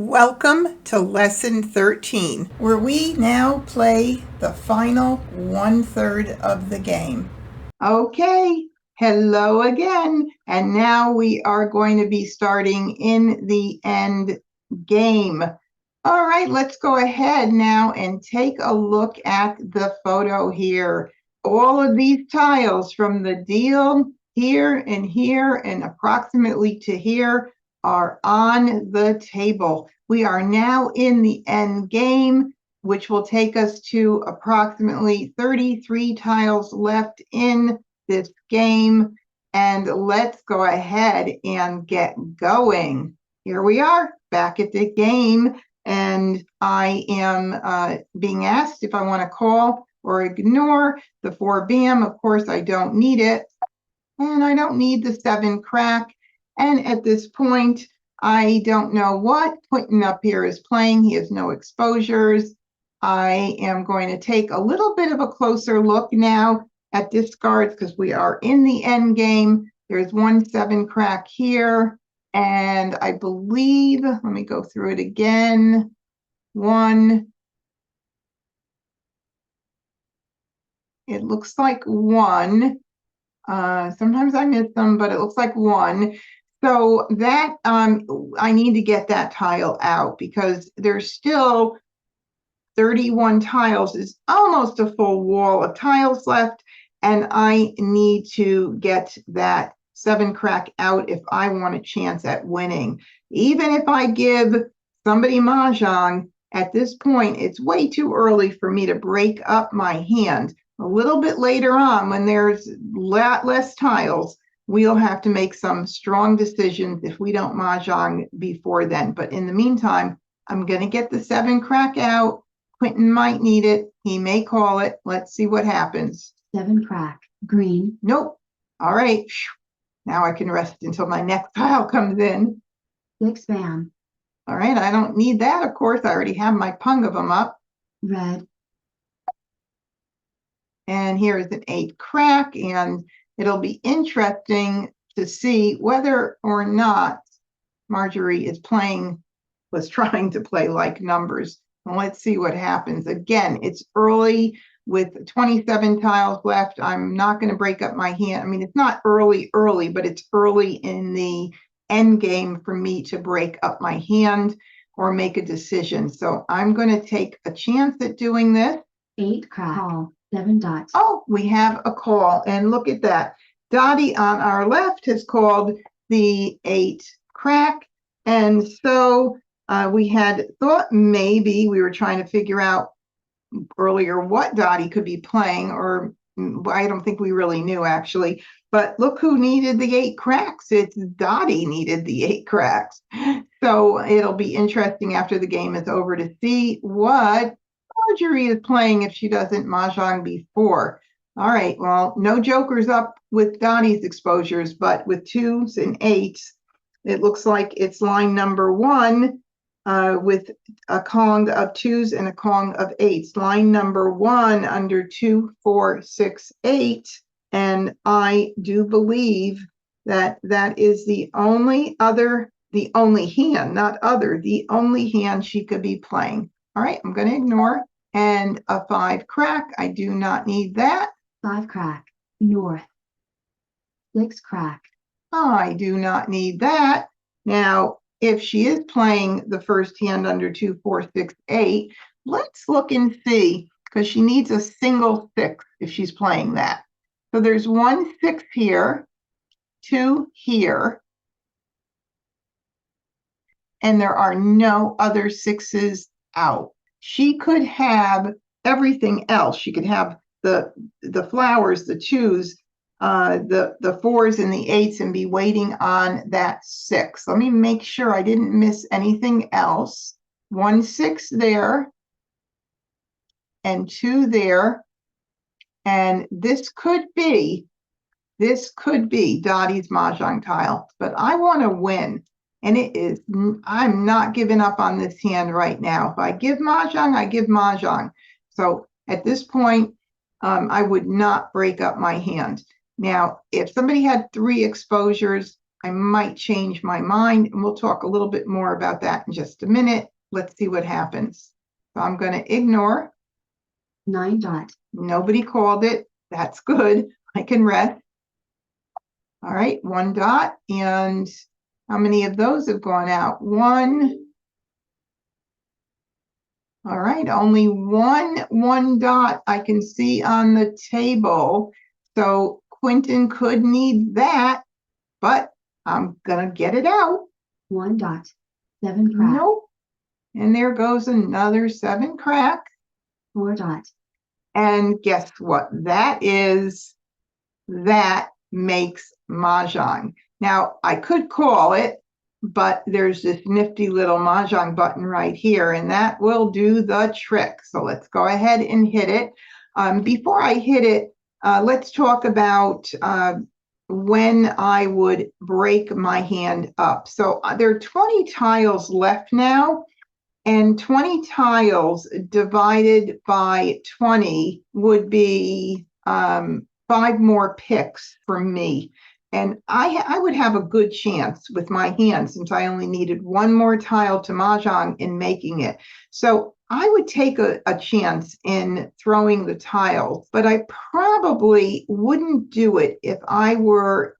Welcome to Lesson 13, where we now play the final 1/3 of the game. Okay, hello again, and now we are going to be starting in the end game. All right, let's go ahead now and take a look at the photo here. All of these tiles from the deal here and approximately to here are on the table. We are now in the end game, which will take us to approximately 33 tiles left in this game. And let's go ahead and get going. Here we are back at the game, and I am being asked if I want to call or ignore the 4 bam. Of course, I don't need it, and I don't need the 7 crack. And at this point, I don't know what Quentin up here is playing. He has no exposures. I am going to take a little bit of a closer look now at discards because we are in the end game. There's 1 7 crack here. And I believe, let me go through it again. 1. It looks like 1. Sometimes I miss them, but it looks like 1. So that I need to get that tile out because there's still 31 tiles, is almost a full wall of tiles left, and I need to get that 7 crack out if I want a chance at winning. Even if I give somebody Mah Jongg, at this point, it's way too early for me to break up my hand. A little bit later on, when there's less tiles, we'll have to make some strong decisions if we don't Mah Jongg before then. But in the meantime, I'm going to get the 7 crack out. Quentin might need it. He may call it. Let's see what happens. 7 crack, green. Nope. All right. Now I can rest until my next tile comes in. 6 bam. All right. I don't need that, of course. I already have my pung of them up. Red. And here is an 8 crack, and it'll be interesting to see whether or not Marjorie was trying to play like numbers. And let's see what happens. Again, it's early with 27 tiles left. I'm not going to break up my hand. I mean, it's not early, but it's early in the end game for me to break up my hand or make a decision. So I'm going to take a chance at doing this. 8 crack. Call. 7 dots. Oh, we have a call, and look at that. Dottie on our left has called the 8 crack, and so we had thought maybe we were trying to figure out earlier what Dottie could be playing, or I don't think we really knew actually. But look who needed the 8 cracks. It's Dottie needed the 8 cracks. So it'll be interesting after the game is over to see what Marjorie is playing if she doesn't Mah Jongg before. All right, well, no jokers up with Dottie's exposures, but with 2s and 8s, it looks like it's line number 1 with a Kong of 2s and a Kong of 8s. Line number 1 under 2, 4, 6, 8. And I do believe that that is the only hand, not other, the only hand she could be playing. All right, I'm going to ignore. And a 5 crack. I do not need that. 5 crack, north. 6 crack. I do not need that. Now, if she is playing the first hand under 2, 4, 6, 8, let's look and see, because she needs a single 6 if she's playing that. So there's 1 6 here, 2 here, and there are no other 6s out. She could have everything else. She could have the flowers, the 2s, the 4s and the 8s, and be waiting on that 6. Let me make sure I didn't miss anything else. 1 6 there, and 2 there, and this could be Dottie's Mah Jongg tile. But I want to win. And I'm not giving up on this hand right now. If I give Mah Jongg, I give Mah Jongg. So at this point, I would not break up my hand. Now, if somebody had 3 exposures, I might change my mind, and we'll talk a little bit more about that in just a minute. Let's see what happens. So I'm going to ignore. 9 dot. Nobody called it. That's good. I can rest. All right, 1 dot. And how many of those have gone out? 1. All right, only one dot I can see on the table. So Quentin could need that, but I'm gonna get it out. 1 dot. 7 crack. Nope. And there goes another 7 crack. 4 dot. And guess what that is? That makes Mahjong. Now, I could call it, but there's this nifty little Mahjong button right here, and that will do the trick. So let's go ahead and hit it. Before I hit it, let's talk about when I would break my hand up. So there are 20 tiles left now, and 20 tiles divided by 20 would be 5 more picks for me. And I would have a good chance with my hand, since I only needed 1 more tile to Mahjong in making it. So I would take a chance in throwing the tiles, but I probably wouldn't do it if I were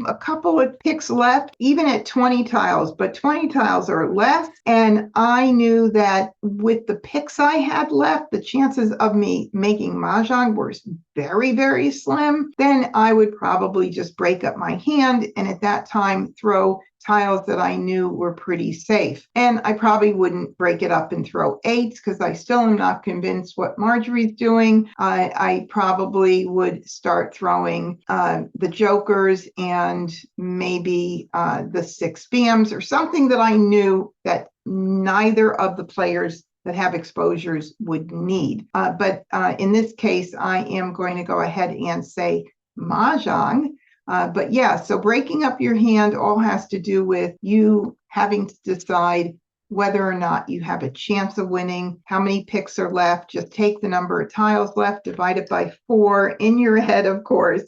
a couple of picks left, even at 20 tiles, but 20 tiles are less. And I knew that with the picks I had left, the chances of me making Mahjong were very, very slim. Then I would probably just break up my hand, and at that time throw tiles that I knew were pretty safe. And I probably wouldn't break it up and throw 8s, because I still am not convinced what Marjorie's doing. I probably would start throwing the jokers and maybe the 6 spams, or something that I knew that neither of the players that have exposures would need. But in this case, I am going to go ahead and say Mahjong. But yeah, so breaking up your hand all has to do with you having to decide whether or not you have a chance of winning, how many picks are left. Just take the number of tiles left, divide it by 4 in your head, of course.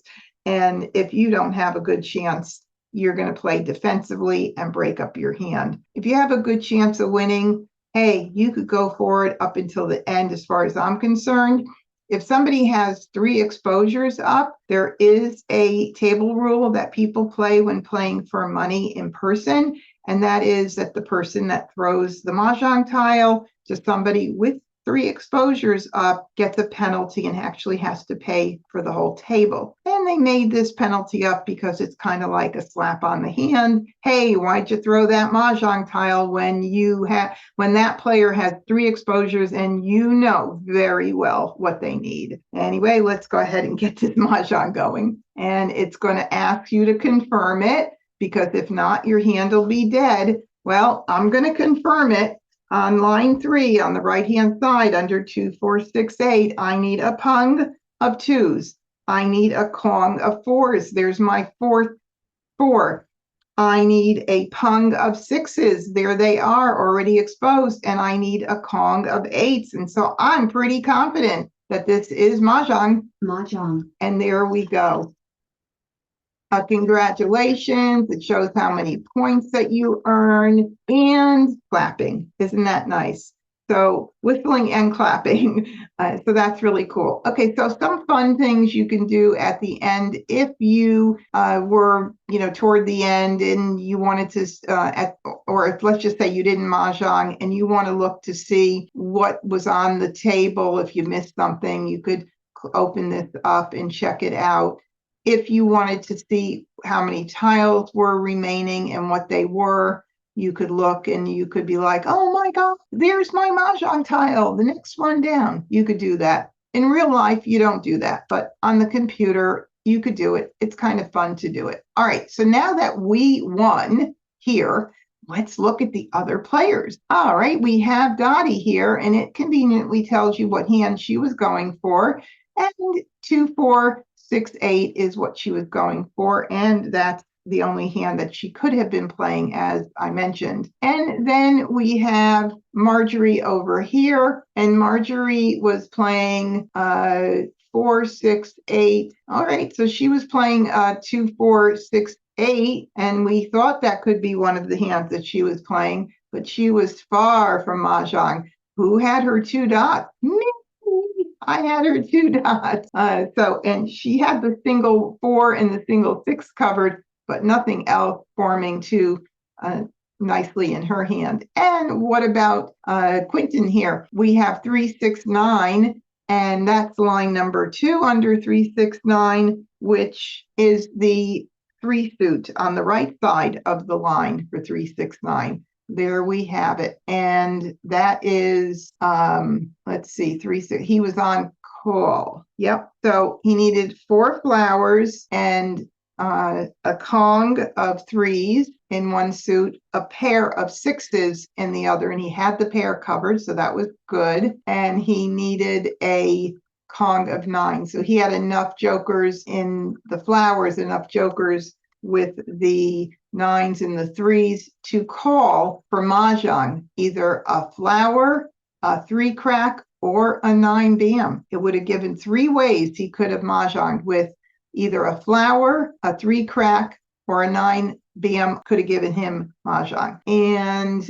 And if you don't have a good chance, you're going to play defensively and break up your hand. If you have a good chance of winning, hey, you could go for it up until the end, as far as I'm concerned. If somebody has 3 exposures up, there is a table rule that people play when playing for money in person, and that is that the person that throws the Mahjong tile to somebody with 3 exposures up gets a penalty and actually has to pay for the whole table. And they made this penalty up because it's kind of like a slap on the hand. Hey, why'd you throw that Mahjong tile when that player has 3 exposures and you know very well what they need? Anyway, let's go ahead and get this Mahjong going. And it's going to ask you to confirm it, because if not, your hand will be dead. Well, I'm going to confirm it. On line 3, on the right-hand side, under 2, 4, 6, 8, I need a pung of 2s. I need a kong of 4s. There's my 4th 4. I need a pung of 6s. There they are, already exposed. And I need a kong of 8s. And so I'm pretty confident that this is Mahjong. Mahjong. And there we go. Congratulations. It shows how many points that you earn, and clapping. Isn't that nice? So whistling and clapping. So that's really cool. Okay, so some fun things you can do at the end if you were, toward the end and you wanted to, or if, let's just say you didn't Mahjong and you want to look to see what was on the table. If you missed something, you could open this up and check it out. If you wanted to see how many tiles were remaining and what they were, you could look and you could be like, oh my God, there's my Mahjong tile, the next one down. You could do that. In real life, you don't do that, but on the computer, you could do it. It's kind of fun to do it. All right, so now that we won here, let's look at the other players. All right, we have Dottie here, and it conveniently tells you what hand she was going for. And 2, 4, 6, 8 is what she was going for, and that's the only hand that she could have been playing, as I mentioned. And then we have Marjorie over here, and Marjorie was playing 4, 6, 8. All right, so she was playing 2, 4, 6, 8, and we thought that could be one of the hands that she was playing, but she was far from Mah Jongg. Who had her 2 dots? Me. I had her 2 dots. And she had the single 4 and the single 6 covered, but nothing else forming too nicely in her hand. And what about Quentin here? We have 3, 6, 9, and that's line number 2 under 3, 6, 9, which is the 3 suit on the right side of the line for 3, 6, 9. There we have it. And that is, let's see, 3, 6. He was on call. Yep. So he needed 4 flowers and a Kong of 3s in one suit, a pair of 6s in the other, and he had the pair covered, so that was good. And he needed a Kong of 9. So he had enough jokers in the flowers, enough jokers with the 9s and the 3s to call for Mah Jongg, either a flower, a 3 crack, or a 9 bam. It would have given 3 ways he could have Mah Jongg with either a flower, a 3 crack, or a 9 bam could have given him Mah Jongg. And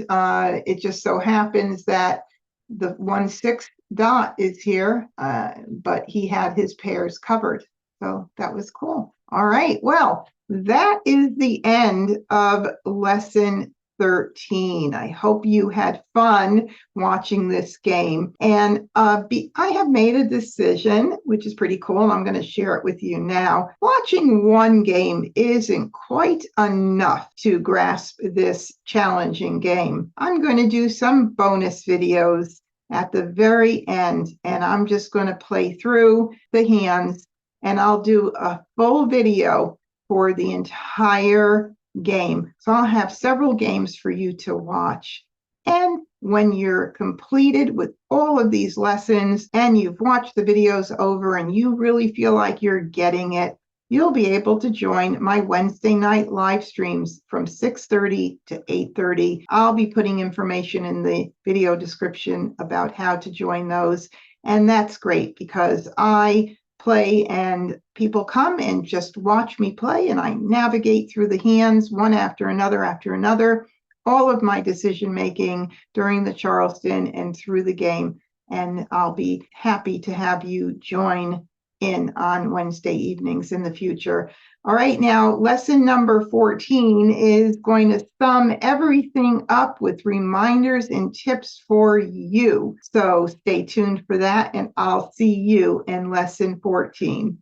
it just so happens that the 1, 6 dot is here, but he had his pairs covered. So that was cool. All right, well, that is the end of lesson 13. I hope you had fun watching this game. And I have made a decision, which is pretty cool, and I'm going to share it with you now. Watching one game isn't quite enough to grasp this challenging game. I'm going to do some bonus videos at the very end, and I'm just going to play through the hands, and I'll do a full video for the entire game. So I'll have several games for you to watch. And when you're completed with all of these lessons and you've watched the videos over and you really feel like you're getting it, you'll be able to join my Wednesday night live streams from 6:30 to 8:30. I'll be putting information in the video description about how to join those. And that's great because I play and people come and just watch me play, and I navigate through the hands one after another, all of my decision making during the Charleston and through the game. And I'll be happy to have you join in on Wednesday evenings in the future. All right, now lesson number 14 is going to sum everything up with reminders and tips for you. So stay tuned for that, and I'll see you in lesson 14.